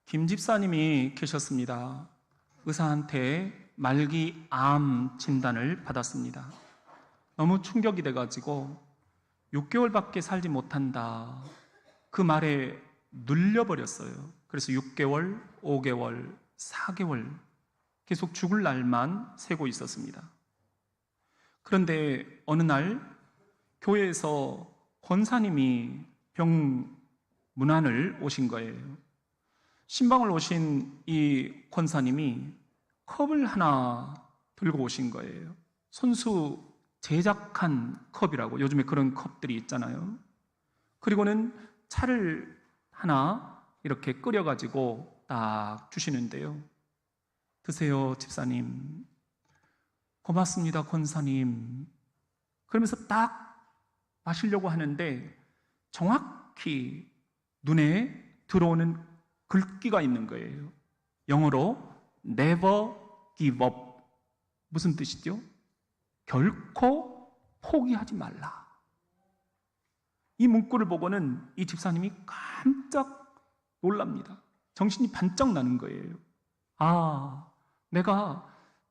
김 집사님이 계셨습니다. 의사한테 말기 암 진단을 받았습니다. 너무 충격이 돼가지고 6개월밖에 살지 못한다, 그 말에 눌려버렸어요. 그래서 6개월, 5개월, 4개월 계속 죽을 날만 세고 있었습니다. 그런데 어느 날 교회에서 권사님이 병 문안을 오신 거예요. 신방을 오신 이 권사님이 컵을 하나 들고 오신 거예요. 손수 제작한 컵이라고, 요즘에 그런 컵들이 있잖아요. 그리고는 차를 하나 이렇게 끓여가지고 딱 주시는데요. 드세요, 집사님. 고맙습니다, 권사님. 그러면서 딱 마시려고 하는데 정확히 눈에 들어오는 글귀가 있는 거예요. 영어로 never give up. 무슨 뜻이죠? 결코 포기하지 말라. 이 문구를 보고는 이 집사님이 깜짝 놀랍니다. 정신이 반짝 나는 거예요. 아, 내가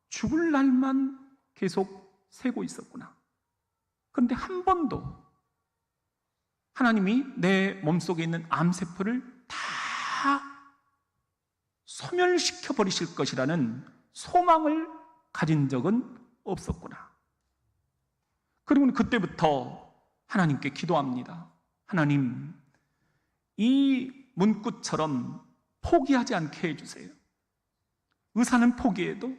죽을 날만 계속 세고 있었구나. 그런데 한 번도 하나님이 내 몸속에 있는 암세포를 다 소멸시켜 버리실 것이라는 소망을 가진 적은 없었구나. 그리고 그때부터 하나님께 기도합니다. 하나님, 이 문구처럼 포기하지 않게 해주세요. 의사는 포기해도,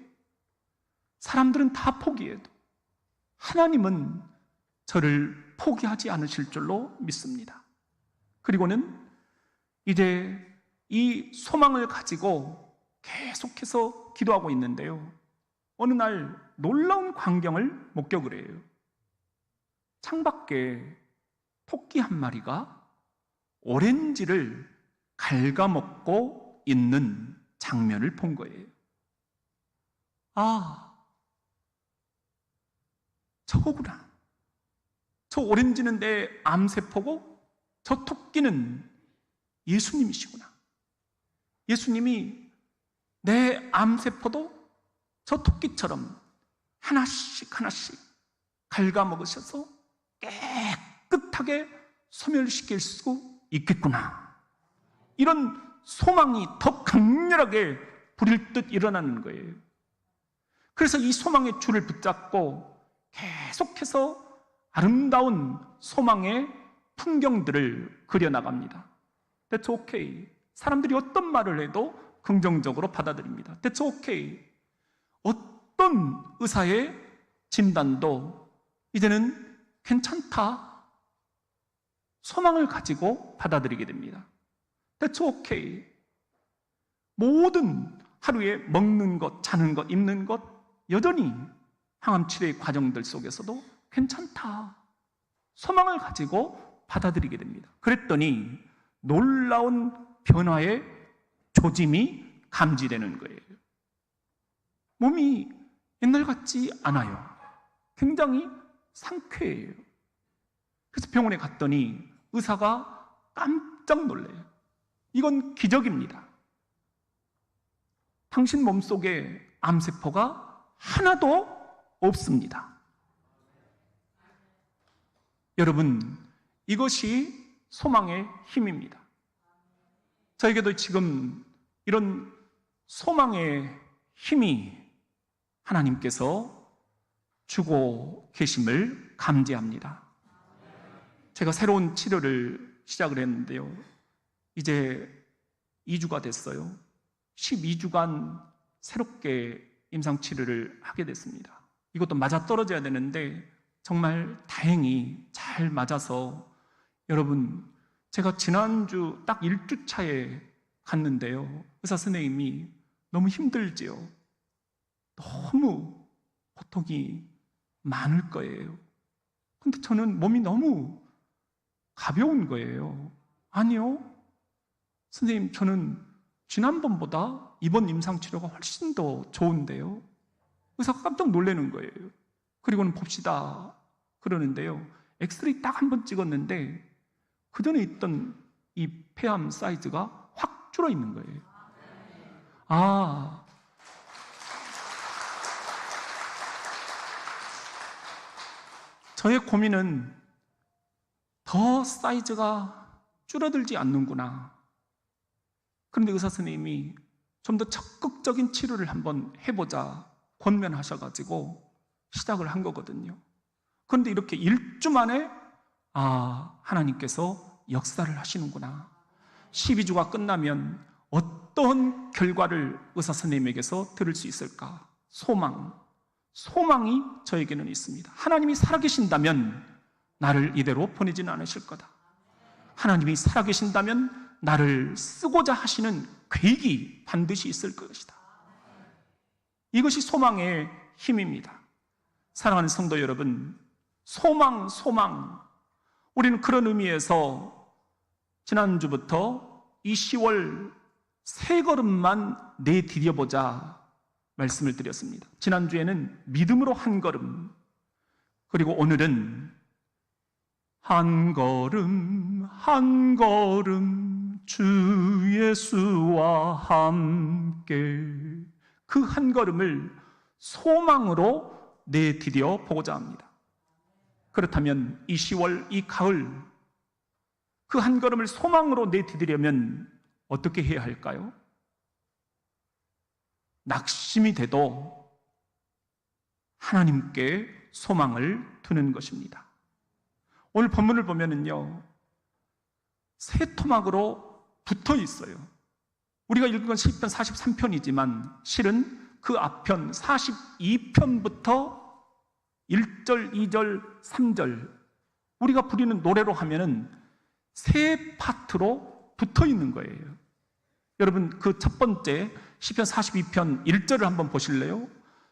사람들은 다 포기해도 하나님은 저를 포기하지 않으실 줄로 믿습니다. 그리고는 이제 이 소망을 가지고 계속해서 기도하고 있는데요. 어느 날 놀라운 광경을 목격을 해요. 창밖에 토끼 한 마리가 오렌지를 갉아먹고 있는 장면을 본 거예요. 아, 저거구나. 저 오렌지는 내 암세포고 저 토끼는 예수님이시구나. 예수님이 내 암세포도 저 토끼처럼 하나씩 하나씩 갉아먹으셔서 깨끗하게 소멸시킬 수 있겠구나. 이런 소망이 더 강렬하게 불일 듯 일어나는 거예요. 그래서 이 소망의 줄을 붙잡고 계속해서 아름다운 소망의 풍경들을 그려나갑니다. That's okay. 사람들이 어떤 말을 해도 긍정적으로 받아들입니다. That's okay. 어떤 의사의 진단도 이제는 괜찮다, 소망을 가지고 받아들이게 됩니다. That's okay. 모든 하루에 먹는 것, 자는 것, 입는 것, 여전히 항암 치료의 과정들 속에서도 괜찮다, 소망을 가지고 받아들이게 됩니다. 그랬더니 놀라운 변화의 조짐이 감지되는 거예요. 몸이 옛날 같지 않아요. 굉장히 상쾌해요. 그래서 병원에 갔더니 의사가 깜짝 놀래요. 이건 기적입니다. 당신 몸속에 암세포가 하나도 없습니다. 여러분, 이것이 소망의 힘입니다. 저에게도 지금 이런 소망의 힘이 하나님께서 주고 계심을 감지합니다. 제가 새로운 치료를 시작을 했는데요. 이제 2주가 됐어요. 12주간 새롭게 임상치료를 하게 됐습니다. 이것도 맞아떨어져야 되는데 정말 다행히 잘 맞아서, 여러분, 제가 지난주 딱 1주차에 갔는데요. 의사 선생님이 너무 힘들지요. 너무 고통이 많을 거예요. 근데 저는 몸이 너무 가벼운 거예요. 아니요, 선생님, 저는 지난번보다 이번 임상치료가 훨씬 더 좋은데요. 의사가 깜짝 놀라는 거예요. 그리고는 봅시다 그러는데요. 엑스레이 딱 한 번 찍었는데 그 전에 있던 이 폐암 사이즈가 확 줄어 있는 거예요. 저의 고민은 더 사이즈가 줄어들지 않는구나. 그런데 의사 선생님이 좀 더 적극적인 치료를 한번 해보자 권면하셔가지고 시작을 한 거거든요. 그런데 이렇게 일주 만에 하나님께서 역사를 하시는구나. 12주가 끝나면 어떤 결과를 의사 선생님에게서 들을 수 있을까? 소망이 저에게는 있습니다. 하나님이 살아계신다면 나를 이대로 보내지는 않으실 거다. 하나님이 살아계신다면 나를 쓰고자 하시는 계획이 반드시 있을 것이다. 이것이 소망의 힘입니다. 사랑하는 성도 여러분, 소망. 우리는 그런 의미에서 지난주부터 이 10월 세 걸음만 내디뎌보자 말씀을 드렸습니다. 지난주에는 믿음으로 한 걸음, 그리고 오늘은 한 걸음 주 예수와 함께, 그 한 걸음을 소망으로 내디뎌 보고자 합니다. 그렇다면 이 10월, 이 가을, 그 한 걸음을 소망으로 내디디려면 어떻게 해야 할까요? 낙심이 돼도 하나님께 소망을 두는 것입니다. 오늘 본문을 보면은요, 세 토막으로 붙어 있어요. 우리가 읽은 건 시편 43편이지만 실은 그 앞편 42편부터 1절, 2절, 3절, 우리가 부리는 노래로 하면은 세 파트로 붙어 있는 거예요. 여러분, 그 첫 번째 시편 42편 1절을 한번 보실래요?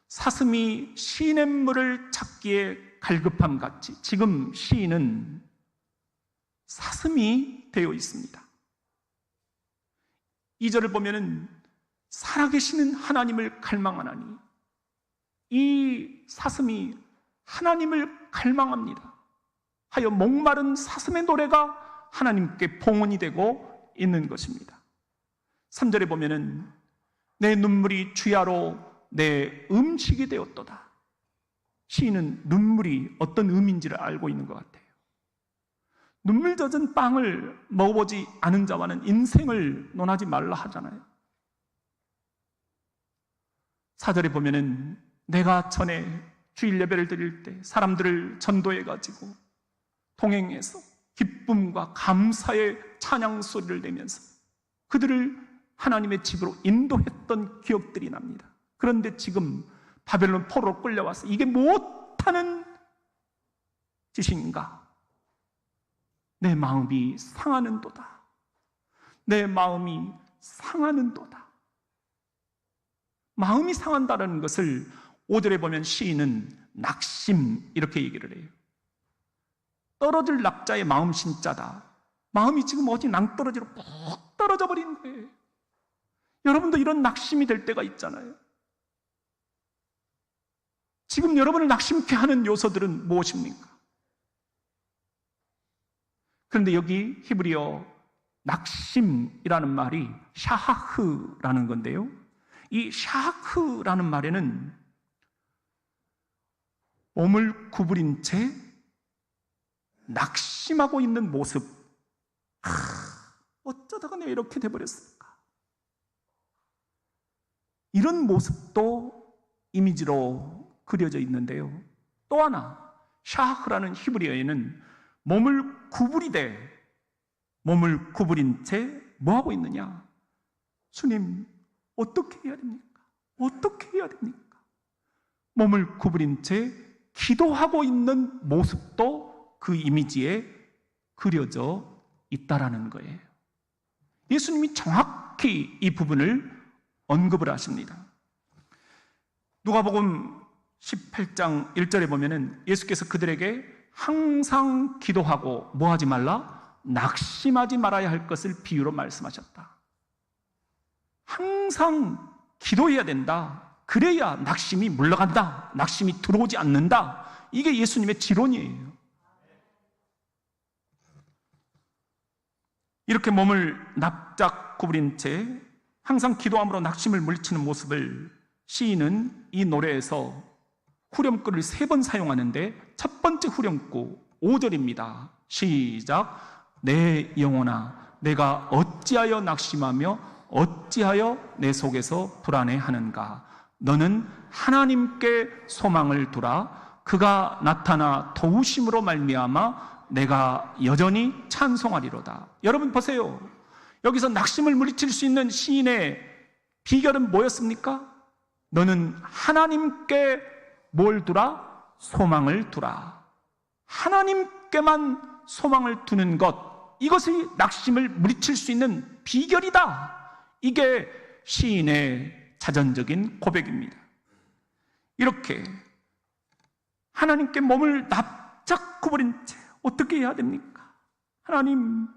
사슴이 시냇물을 찾기에 갈급함 같이, 지금 시인은 사슴이 되어 있습니다. 2절을 보면은 살아계시는 하나님을 갈망하나니, 이 사슴이 하나님을 갈망합니다. 하여 목마른 사슴의 노래가 하나님께 봉헌이 되고 있는 것입니다. 3절에 보면은 내 눈물이 주야로 내 음식이 되었도다. 시인은 눈물이 어떤 의미인지를 알고 있는 것 같아요. 눈물 젖은 빵을 먹어보지 않은 자와는 인생을 논하지 말라 하잖아요. 4절에 보면은 내가 전에 주일 예배를 드릴 때 사람들을 전도해가지고 동행해서 기쁨과 감사의 찬양 소리를 내면서 그들을 하나님의 집으로 인도했던 기억들이 납니다. 그런데 지금 바벨론 포로로 끌려와서 이게 못하는 짓인가? 내 마음이 상하는도다. 내 마음이 상하는도다. 마음이 상한다는 것을 5절에 보면 시인은 낙심, 이렇게 얘기를 해요. 떨어질 낙자의 마음 신자다. 마음이 지금 어디 낭떠러지로 푹 떨어져 버린 거예요. 여러분도 이런 낙심이 될 때가 있잖아요. 지금 여러분을 낙심케 하는 요소들은 무엇입니까? 그런데 여기 히브리어 낙심이라는 말이 샤하흐라는 건데요, 이 샤하흐라는 말에는 몸을 구부린 채 낙심하고 있는 모습, 어쩌다가 내가 이렇게 돼버렸을까? 이런 모습도 이미지로 그려져 있는데요, 또 하나 샤하흐라는 히브리어에는 몸을 구부린 채 뭐하고 있느냐? 주님, 어떻게 해야 됩니까? 어떻게 해야 됩니까? 몸을 구부린 채 기도하고 있는 모습도 그 이미지에 그려져 있다라는 거예요. 예수님이 정확히 이 부분을 언급을 하십니다. 누가복음 18장 1절에 보면은 예수께서 그들에게 항상 기도하고 뭐 하지 말라? 낙심하지 말아야 할 것을 비유로 말씀하셨다. 항상 기도해야 된다. 그래야 낙심이 물러간다. 낙심이 들어오지 않는다. 이게 예수님의 지론이에요. 이렇게 몸을 납작 구부린 채 항상 기도함으로 낙심을 물리치는 모습을 시인은 이 노래에서 후렴구를 3번 사용하는데 첫 번째 후렴구 5절입니다. 시작. 내 영혼아 내가 어찌하여 낙심하며 어찌하여 내 속에서 불안해하는가. 너는 하나님께 소망을 두라. 그가 나타나 도우심으로 말미암아 내가 여전히 찬송하리로다. 여러분 보세요. 여기서 낙심을 물리칠 수 있는 시인의 비결은 뭐였습니까? 너는 하나님께 뭘 두라? 소망을 두라. 하나님께만 소망을 두는 것, 이것이 낙심을 물리칠 수 있는 비결이다. 이게 시인의 자전적인 고백입니다. 이렇게 하나님께 몸을 납작 구부린 채 어떻게 해야 됩니까? 하나님,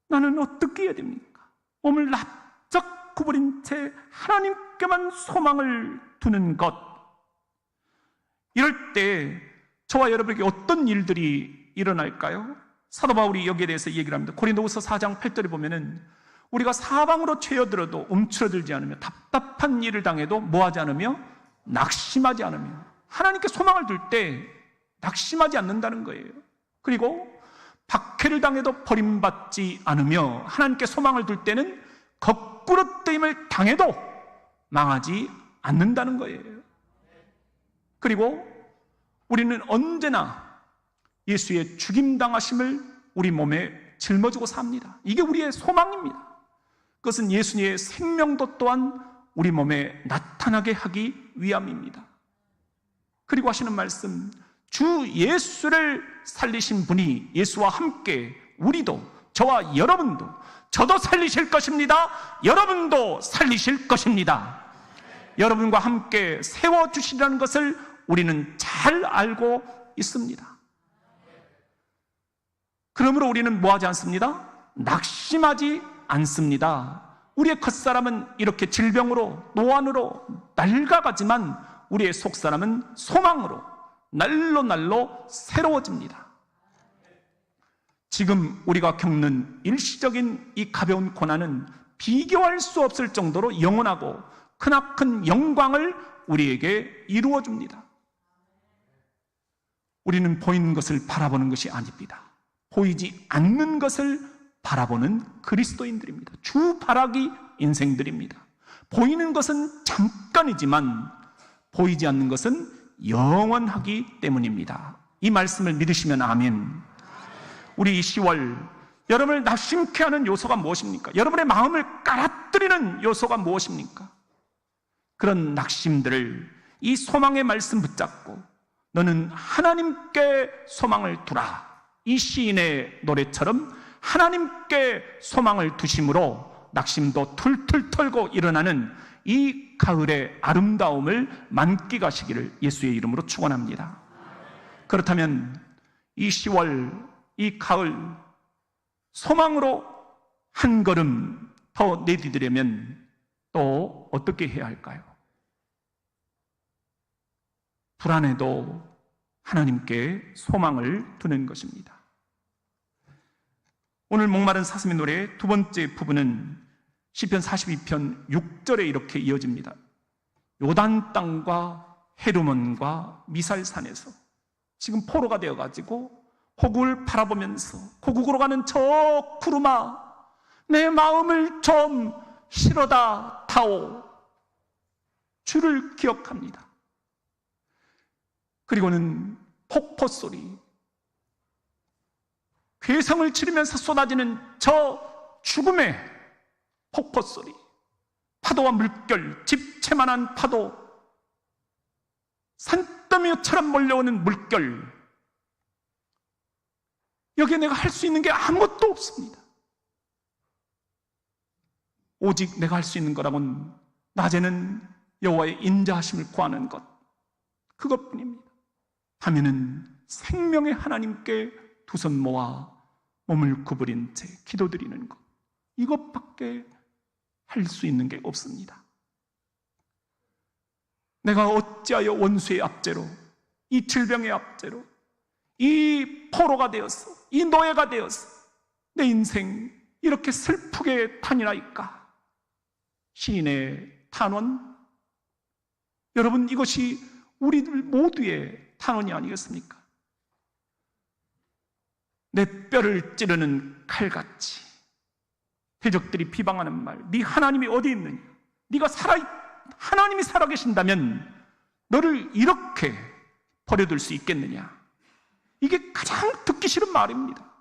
나는 어떻게 해야 됩니까? 몸을 납작 구부린 채 하나님께만 소망을 두는 것. 이럴 때 저와 여러분에게 어떤 일들이 일어날까요? 사도 바울이 여기에 대해서 얘기를 합니다. 고린도후서 4장 8절에 보면은 우리가 사방으로 죄어들어도 움츠러들지 않으며 답답한 일을 당해도 뭐하지 않으며 낙심하지 않으며 하나님께 소망을 둘 때 낙심하지 않는다는 거예요. 그리고 박해를 당해도 버림받지 않으며 하나님께 소망을 둘 때는 거꾸로 뜨임을 당해도 망하지 않는다는 거예요. 그리고 우리는 언제나 예수의 죽임당하심을 우리 몸에 짊어지고 삽니다. 이게 우리의 소망입니다. 그것은 예수님의 생명도 또한 우리 몸에 나타나게 하기 위함입니다. 그리고 하시는 말씀, 주 예수를 살리신 분이 예수와 함께 우리도, 저와 여러분도, 저도 살리실 것입니다. 여러분도 살리실 것입니다. 여러분과 함께 세워주시라는 것을 우리는 잘 알고 있습니다. 그러므로 우리는 뭐하지 않습니다? 낙심하지 않습니다. 우리의 겉사람은 이렇게 질병으로, 노안으로 낡아가지만 우리의 속사람은 소망으로 날로 새로워집니다. 지금 우리가 겪는 일시적인 이 가벼운 고난은 비교할 수 없을 정도로 영원하고 크나큰 영광을 우리에게 이루어줍니다. 우리는 보이는 것을 바라보는 것이 아닙니다. 보이지 않는 것을 바라보는 그리스도인들입니다. 주바라기 인생들입니다. 보이는 것은 잠깐이지만 보이지 않는 것은 영원하기 때문입니다. 이 말씀을 믿으시면 아멘. 우리 이 10월 여러분을 낙심케 하는 요소가 무엇입니까? 여러분의 마음을 깔아뜨리는 요소가 무엇입니까? 그런 낙심들을 이 소망의 말씀 붙잡고 너는 하나님께 소망을 두라. 이 시인의 노래처럼 하나님께 소망을 두심으로 낙심도 툴툴 털고 일어나는 이 가을의 아름다움을 만끽하시기를 예수의 이름으로 축원합니다. 그렇다면 이 10월, 이 가을 소망으로 한 걸음 더 내디디려면 또 어떻게 해야 할까요? 불안해도 하나님께 소망을 두는 것입니다. 오늘 목마른 사슴의 노래의 두 번째 부분은 시편 42편 6절에 이렇게 이어집니다. 요단 땅과 헤르몬과 미살산에서 지금 포로가 되어가지고 호국을 바라보면서 고국으로 가는 저 구름아 내 마음을 좀 실어다 타오. 주를 기억합니다. 그리고는 폭포 소리, 괴성을 치르면서 쏟아지는 저 죽음의 폭포 소리, 파도와 물결, 집채만한 파도, 산더미처럼 몰려오는 물결, 여기에 내가 할 수 있는 게 아무것도 없습니다. 오직 내가 할 수 있는 거라고는 낮에는 여호와의 인자하심을 구하는 것, 그것뿐입니다. 하면은 생명의 하나님께 두 손 모아 몸을 구부린 채 기도드리는 것, 이것밖에 할 수 있는 게 없습니다. 내가 어찌하여 원수의 압제로, 이 질병의 압제로, 이 포로가 되어서, 이 노예가 되어서 내 인생 이렇게 슬프게 다니나이까? 시인의 탄원, 여러분 이것이 우리들 모두의 탄원이 아니겠습니까? 내 뼈를 찌르는 칼같이 대적들이 비방하는 말, 네 하나님이 어디 있느냐? 하나님이 살아계신다면 너를 이렇게 버려둘 수 있겠느냐? 이게 가장 듣기 싫은 말입니다.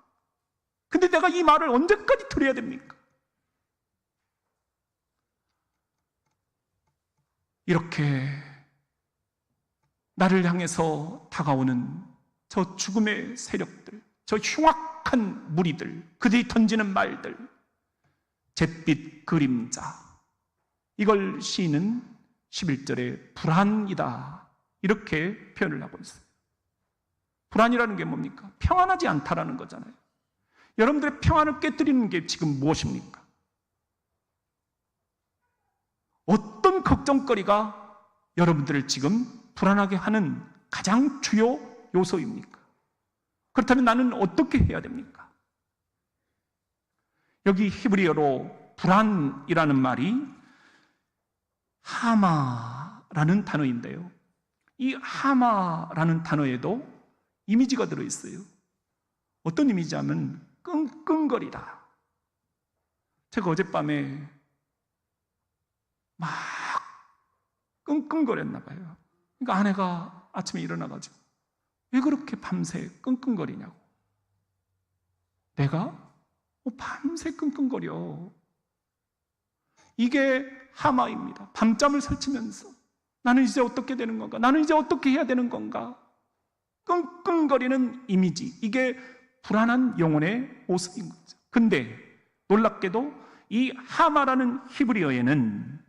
근데 내가 이 말을 언제까지 들어야 됩니까? 이렇게 나를 향해서 다가오는 저 죽음의 세력들, 저 흉악한 무리들, 그들이 던지는 말들, 잿빛 그림자, 이걸 시인은 11절에 불안이다 이렇게 표현을 하고 있어요. 불안이라는 게 뭡니까? 평안하지 않다라는 거잖아요. 여러분들의 평안을 깨뜨리는 게 지금 무엇입니까? 어떤 걱정거리가 여러분들을 지금 불안하게 하는 가장 주요 요소입니까? 그렇다면 나는 어떻게 해야 됩니까? 여기 히브리어로 불안이라는 말이 하마라는 단어인데요, 이 하마라는 단어에도 이미지가 들어있어요. 어떤 이미지냐면 끙끙거리다. 제가 어젯밤에 막 끙끙거렸나 봐요. 그러니까 아내가 아침에 일어나가지고 왜 그렇게 밤새 끙끙거리냐고. 내가 밤새 끙끙거려. 이게 하마입니다. 밤잠을 설치면서 나는 이제 어떻게 되는 건가? 나는 이제 어떻게 해야 되는 건가? 끙끙거리는 이미지, 이게 불안한 영혼의 모습인 거죠. 근데 놀랍게도 이 하마라는 히브리어에는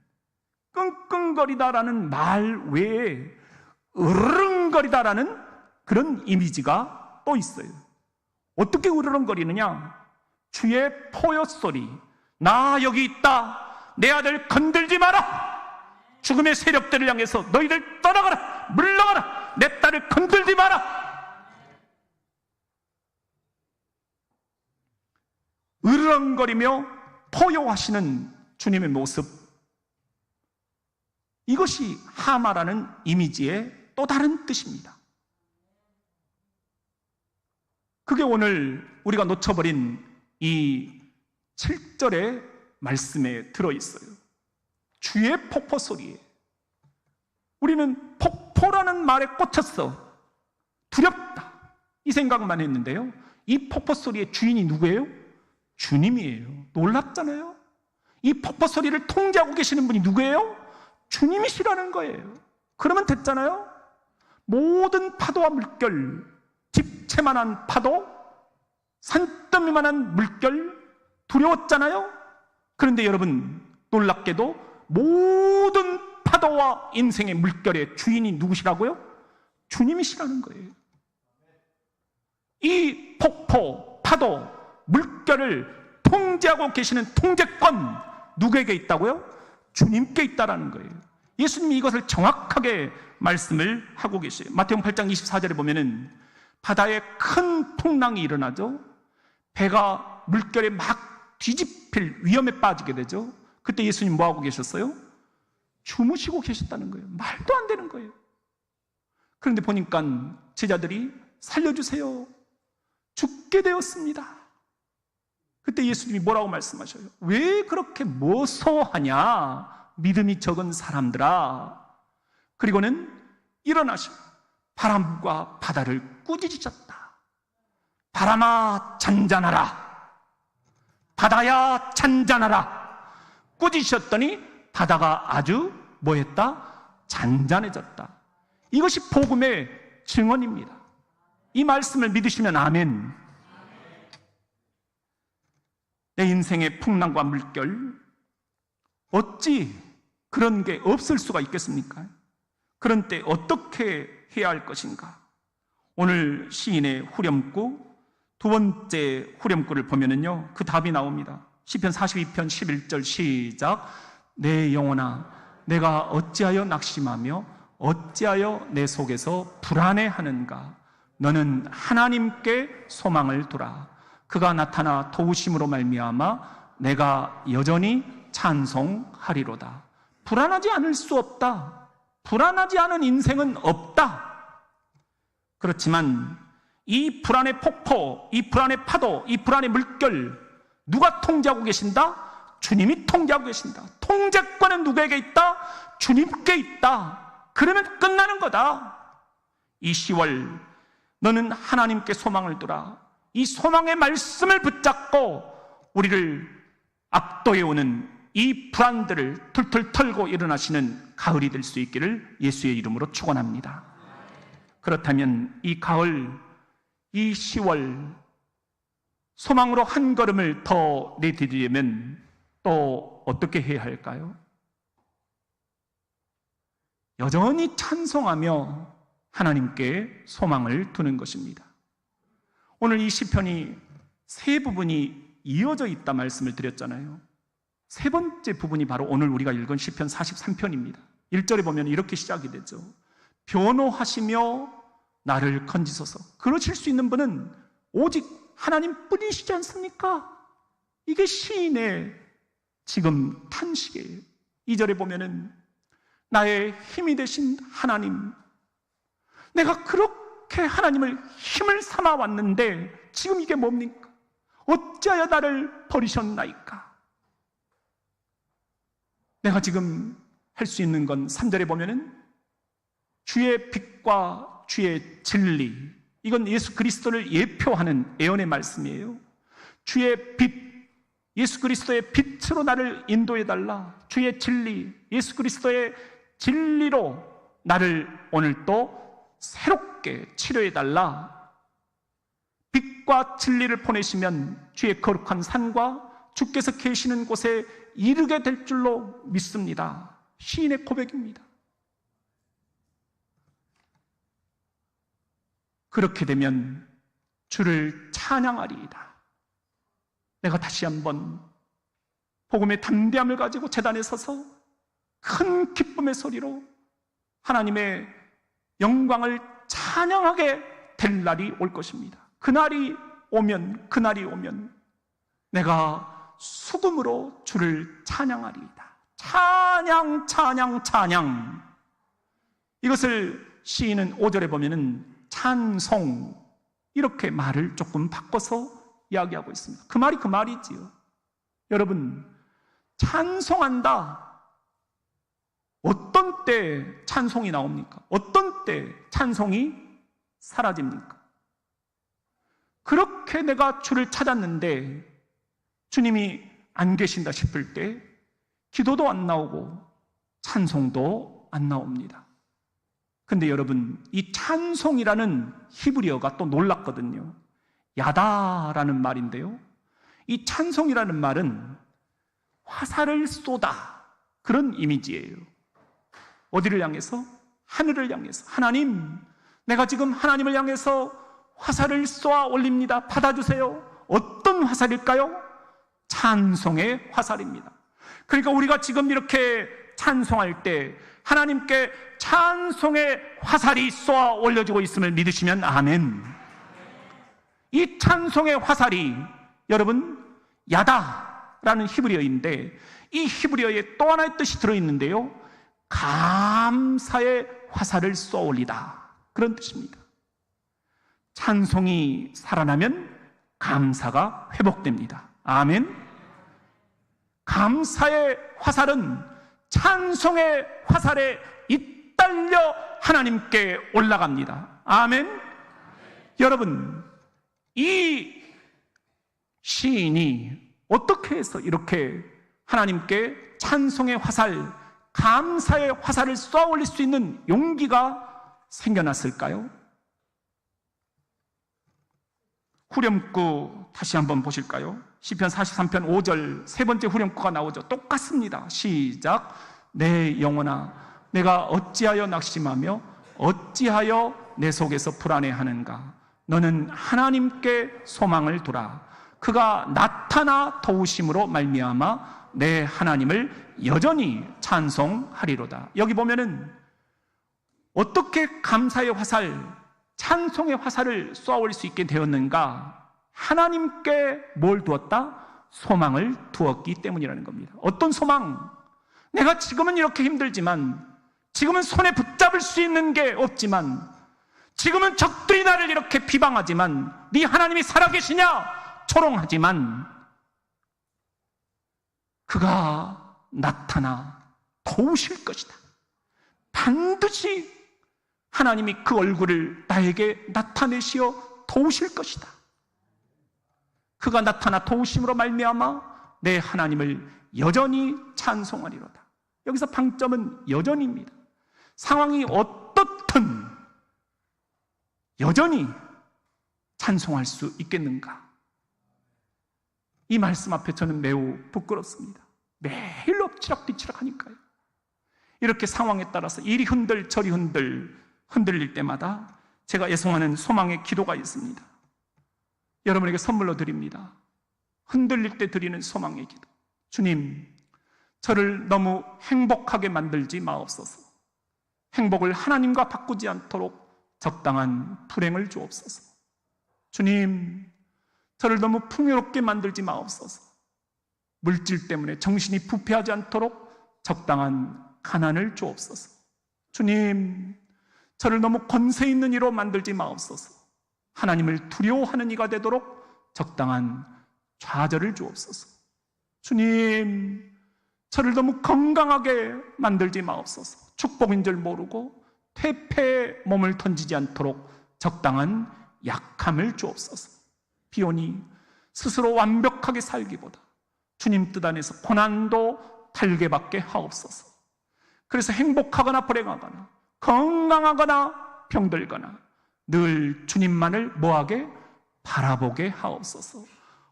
끙끙거리다라는 말 외에 으르렁거리다라는 그런 이미지가 또 있어요. 어떻게 으르렁거리느냐? 주의 포효 소리, 나 여기 있다, 내 아들 건들지 마라, 죽음의 세력들을 향해서 너희들 떠나가라, 물러가라, 내 딸을 건들지 마라. 으르렁거리며 포효하시는 주님의 모습, 이것이 하마라는 이미지의 또 다른 뜻입니다. 그게 오늘 우리가 놓쳐버린 이 7절의 말씀에 들어있어요. 주의 폭포 소리에. 우리는 폭포라는 말에 꽂혔어. 두렵다, 이 생각만 했는데요, 이 폭포 소리의 주인이 누구예요? 주님이에요. 놀랍잖아요. 이 폭포 소리를 통제하고 계시는 분이 누구예요? 주님이시라는 거예요. 그러면 됐잖아요. 모든 파도와 물결, 집채만한 파도, 산더미만한 물결, 두려웠잖아요. 그런데 여러분, 놀랍게도 모든 파도와 인생의 물결의 주인이 누구시라고요? 주님이시라는 거예요. 이 폭포, 파도, 물결을 통제하고 계시는 통제권 누구에게 있다고요? 주님께 있다라는 거예요. 예수님이 이것을 정확하게 말씀을 하고 계세요. 마태복음 8장 24절에 보면은 바다에 큰 풍랑이 일어나죠. 배가 물결에 막 뒤집힐 위험에 빠지게 되죠. 그때 예수님 뭐하고 계셨어요? 주무시고 계셨다는 거예요. 말도 안 되는 거예요. 그런데 보니까 제자들이 살려주세요, 죽게 되었습니다. 그때 예수님이 뭐라고 말씀하셔요? 왜 그렇게 무서워하냐, 믿음이 적은 사람들아. 그리고는 일어나셔 바람과 바다를 꾸짖으셨다. 바람아 잔잔하라, 바다야 잔잔하라. 꾸짖으셨더니 바다가 아주 뭐했다? 잔잔해졌다. 이것이 복음의 증언입니다. 이 말씀을 믿으시면 아멘. 내 인생의 풍랑과 물결, 어찌 그런 게 없을 수가 있겠습니까? 그런 때 어떻게 해야 할 것인가? 오늘 시인의 후렴구, 두 번째 후렴구를 보면은요, 그 답이 나옵니다. 시편 42편 11절 시작. 내 영혼아, 내가 어찌하여 낙심하며 어찌하여 내 속에서 불안해하는가? 너는 하나님께 소망을 두라. 그가 나타나 도우심으로 말미암아 내가 여전히 찬송하리로다. 불안하지 않을 수 없다. 불안하지 않은 인생은 없다. 그렇지만 이 불안의 폭포, 이 불안의 파도, 이 불안의 물결, 누가 통제하고 계신다? 주님이 통제하고 계신다. 통제권은 누구에게 있다? 주님께 있다. 그러면 끝나는 거다. 이 10월 너는 하나님께 소망을 두라. 이 소망의 말씀을 붙잡고 우리를 압도해오는 이 불안들을 툴툴 털고 일어나시는 가을이 될 수 있기를 예수의 이름으로 축원합니다. 그렇다면 이 가을, 이 10월 소망으로 한 걸음을 더 내디디려면 또 어떻게 해야 할까요? 여전히 찬송하며 하나님께 소망을 두는 것입니다. 오늘 이 시편이 세 부분이 이어져 있다 말씀을 드렸잖아요. 세 번째 부분이 바로 오늘 우리가 읽은 시편 43편입니다. 1절에 보면 이렇게 시작이 되죠. 변호하시며 나를 건지소서. 그러실 수 있는 분은 오직 하나님뿐이시지 않습니까? 이게 시인의 지금 탄식이에요. 2절에 보면은 나의 힘이 되신 하나님, 내가 그렇게 하나님을 힘을 삼아 왔는데 지금 이게 뭡니까? 어찌하여 나를 버리셨나이까? 내가 지금 할 수 있는 건 3절에 보면은 주의 빛과 주의 진리, 이건 예수 그리스도를 예표하는 예언의 말씀이에요. 주의 빛, 예수 그리스도의 빛으로 나를 인도해달라. 주의 진리, 예수 그리스도의 진리로 나를 오늘 또 새롭게 치료해달라. 빛과 진리를 보내시면 주의 거룩한 산과 주께서 계시는 곳에 이르게 될 줄로 믿습니다. 시인의 고백입니다. 그렇게 되면 주를 찬양하리이다. 내가 다시 한번 복음의 담대함을 가지고 제단에 서서 큰 기쁨의 소리로 하나님의 영광을 찬양하게 될 날이 올 것입니다. 그날이 오면 내가 수금으로 주를 찬양하리이다. 찬양, 찬양, 찬양. 이것을 시인은 5절에 보면은 찬송, 이렇게 말을 조금 바꿔서 이야기하고 있습니다. 그 말이 그 말이지요. 여러분, 찬송한다. 어떤 때 찬송이 나옵니까? 어떤 때 찬송이 사라집니까? 그렇게 내가 주를 찾았는데 주님이 안 계신다 싶을 때 기도도 안 나오고 찬송도 안 나옵니다. 근데 여러분, 이 찬송이라는 히브리어가 또 놀랍거든요. 야다라는 말인데요, 이 찬송이라는 말은 화살을 쏟아, 그런 이미지예요. 어디를 향해서? 하늘을 향해서. 하나님, 내가 지금 하나님을 향해서 화살을 쏘아 올립니다. 받아주세요. 어떤 화살일까요? 찬송의 화살입니다. 그러니까 우리가 지금 이렇게 찬송할 때 하나님께 찬송의 화살이 쏘아 올려지고 있음을 믿으시면 아멘. 이 찬송의 화살이 여러분 야다라는 히브리어인데, 이 히브리어에 또 하나의 뜻이 들어있는데요, 감사의 화살을 쏘아 올리다, 그런 뜻입니다. 찬송이 살아나면 감사가 회복됩니다. 아멘. 감사의 화살은 찬송의 화살에 잇달려 하나님께 올라갑니다. 아멘. 여러분, 이 시인이 어떻게 해서 이렇게 하나님께 찬송의 화살, 감사의 화살을 쏘아 올릴 수 있는 용기가 생겨났을까요? 후렴구 다시 한번 보실까요? 시편 43편 5절 세 번째 후렴구가 나오죠. 똑같습니다. 시작. 내 영혼아, 내가 어찌하여 낙심하며 어찌하여 내 속에서 불안해하는가? 너는 하나님께 소망을 두라. 그가 나타나 도우심으로 말미암아 내 하나님을 여전히 찬송하리로다. 여기 보면은 어떻게 감사의 화살, 찬송의 화살을 쏘아 올릴 수 있게 되었는가? 하나님께 뭘 두었다? 소망을 두었기 때문이라는 겁니다. 어떤 소망? 내가 지금은 이렇게 힘들지만, 지금은 손에 붙잡을 수 있는 게 없지만, 지금은 적들이 나를 이렇게 비방하지만, 네 하나님이 살아계시냐? 조롱하지만, 그가 나타나 도우실 것이다. 반드시 하나님이 그 얼굴을 나에게 나타내시어 도우실 것이다. 그가 나타나 도우심으로 말미암아 내 하나님을 여전히 찬송하리로다. 여기서 방점은 여전히입니다. 상황이 어떻든 여전히 찬송할 수 있겠는가? 이 말씀 앞에 저는 매우 부끄럽습니다. 매일 엎치락뒤치락 하니까요. 이렇게 상황에 따라서 이리 흔들 저리 흔들릴 때마다 제가 애송하는 소망의 기도가 있습니다. 여러분에게 선물로 드립니다. 흔들릴 때 드리는 소망의 기도. 주님, 저를 너무 행복하게 만들지 마옵소서. 행복을 하나님과 바꾸지 않도록 적당한 불행을 주옵소서. 주님, 저를 너무 풍요롭게 만들지 마옵소서. 물질 때문에 정신이 부패하지 않도록 적당한 가난을 주옵소서. 주님, 저를 너무 권세 있는 이로 만들지 마옵소서. 하나님을 두려워하는 이가 되도록 적당한 좌절을 주옵소서. 주님, 저를 너무 건강하게 만들지 마옵소서. 축복인 줄 모르고 퇴폐에 몸을 던지지 않도록 적당한 약함을 주옵소서. 비오니 스스로 완벽하게 살기보다 주님 뜻 안에서 고난도 달게 하옵소서. 그래서 행복하거나 불행하거나 건강하거나 병들거나 늘 주님만을 뭐하게? 바라보게 하옵소서.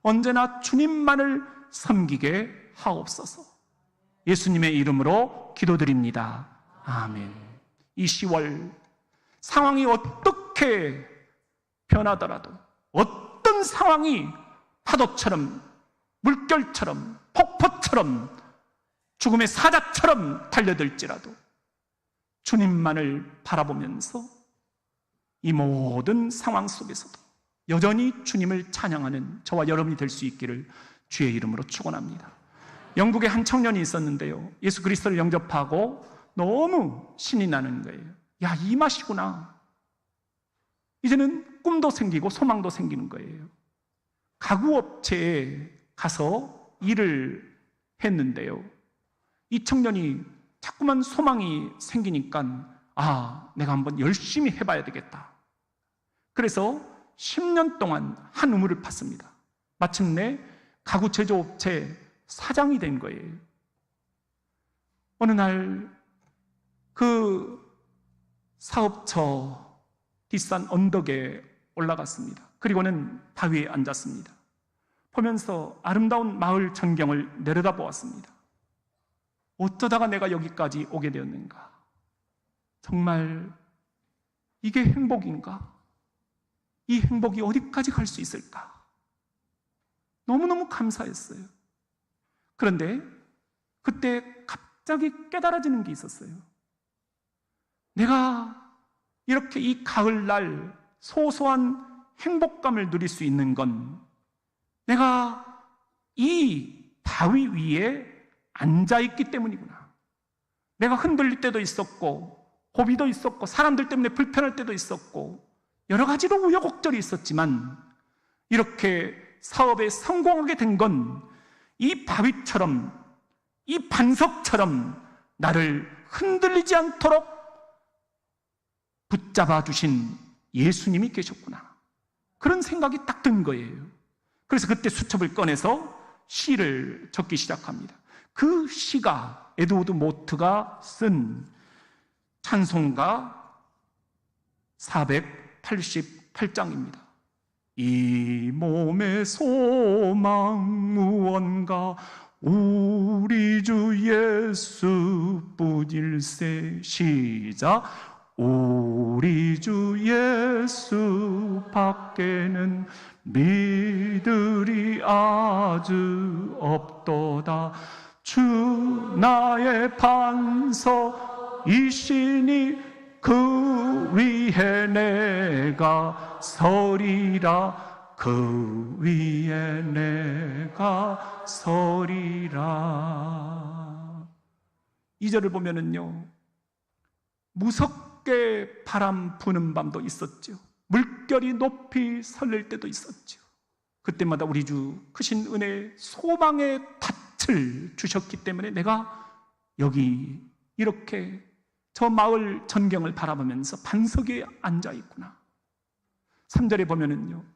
언제나 주님만을 섬기게 하옵소서. 예수님의 이름으로 기도드립니다. 아멘. 이 10월 상황이 어떻게 변하더라도, 어떤 상황이 파도처럼 물결처럼 폭포처럼 죽음의 사자처럼 달려들지라도 주님만을 바라보면서 이 모든 상황 속에서도 여전히 주님을 찬양하는 저와 여러분이 될 수 있기를 주의 이름으로 축원합니다. 영국에 한 청년이 있었는데요, 예수 그리스도를 영접하고 너무 신이 나는 거예요. 야, 이 맛이구나. 이제는 꿈도 생기고 소망도 생기는 거예요. 가구업체에 가서 일을 했는데요, 이 청년이 자꾸만 소망이 생기니까 내가 한번 열심히 해봐야 되겠다. 그래서 10년 동안 한 우물을 팠습니다. 마침내 가구 제조업체 사장이 된 거예요. 어느 날 그 사업처 뒷산 언덕에 올라갔습니다. 그리고는 바위에 앉았습니다. 보면서 아름다운 마을 전경을 내려다보았습니다. 어쩌다가 내가 여기까지 오게 되었는가? 정말 이게 행복인가? 이 행복이 어디까지 갈 수 있을까? 너무너무 감사했어요. 그런데 그때 갑자기 깨달아지는 게 있었어요. 내가 이렇게 이 가을날 소소한 행복감을 누릴 수 있는 건 내가 이 바위 위에 앉아있기 때문이구나. 내가 흔들릴 때도 있었고, 고비도 있었고, 사람들 때문에 불편할 때도 있었고, 여러 가지로 우여곡절이 있었지만 이렇게 사업에 성공하게 된 건 이 바위처럼, 이 반석처럼 나를 흔들리지 않도록 붙잡아 주신 예수님이 계셨구나. 그런 생각이 딱 든 거예요. 그래서 그때 수첩을 꺼내서 시를 적기 시작합니다. 그 시가 에드워드 모트가 쓴 찬송가 488장입니다. 이 몸의 소망 무언가 우리 주 예수뿐일세. 시작. 우리 주 예수 밖에는 믿으리 아주 없도다. 주 나의 반석이시니 그 위에 내가 서리라. 그 위에 내가 서리라. 2절을 보면은요, 무섭게 바람 부는 밤도 있었죠. 물결이 높이 설릴 때도 있었죠. 그때마다 우리 주 크신 은혜, 소망의 닻을 주셨기 때문에 내가 여기 이렇게 저 마을 전경을 바라보면서 반석에 앉아 있구나. 3절에 보면은요,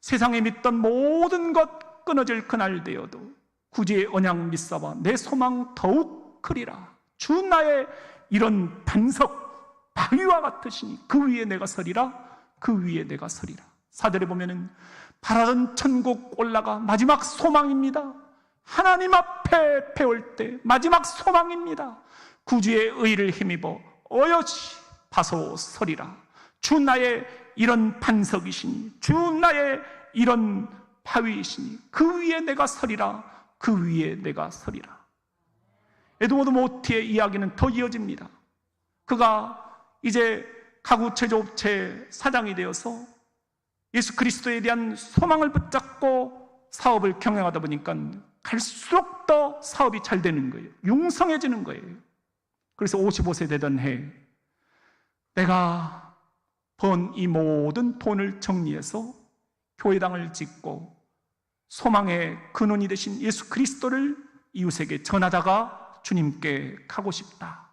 세상에 믿던 모든 것 끊어질 그날 되어도 구주의 언약 믿사와 내 소망 더욱 크리라. 주 나의 이런 반석 바위와 같으시니 그 위에 내가 서리라. 그 위에 내가 서리라. 4절에 보면은 바라던 천국 올라가 마지막 소망입니다. 하나님 앞에 배울 때 마지막 소망입니다. 구주의 의를 힘입어 어여시 바소 서리라. 주 나의 이런 반석이시니, 주 나의 이런 바위이시니 그 위에 내가 서리라. 그 위에 내가 서리라. 에드워드 모티의 이야기는 더 이어집니다. 그가 이제 가구 제조업체 사장이 되어서 예수 그리스도에 대한 소망을 붙잡고 사업을 경영하다 보니까 갈수록 더 사업이 잘 되는 거예요. 융성해지는 거예요. 그래서 55세 되던 해 내가 번 이 모든 돈을 정리해서 교회당을 짓고 소망의 근원이 되신 예수 그리스도를 이웃에게 전하다가 주님께 가고 싶다.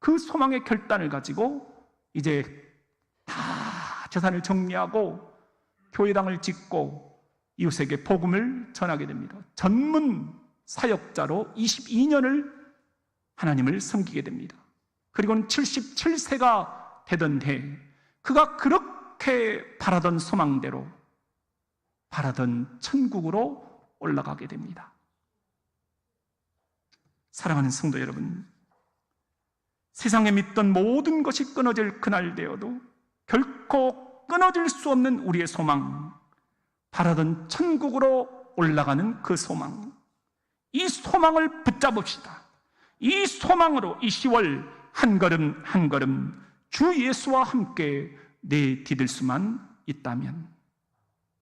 그 소망의 결단을 가지고 이제 다 재산을 정리하고 교회당을 짓고 이웃에게 복음을 전하게 됩니다. 전문 사역자로 22년을 하나님을 섬기게 됩니다. 그리고는 77세가 되던 해 그가 그렇게 바라던 소망대로 바라던 천국으로 올라가게 됩니다. 사랑하는 성도 여러분, 세상에 믿던 모든 것이 끊어질 그날 되어도 결코 끊어질 수 없는 우리의 소망, 바라던 천국으로 올라가는 그 소망, 이 소망을 붙잡읍시다. 이 소망으로 이 10월 한 걸음 한 걸음 주 예수와 함께 내디딜 수만 있다면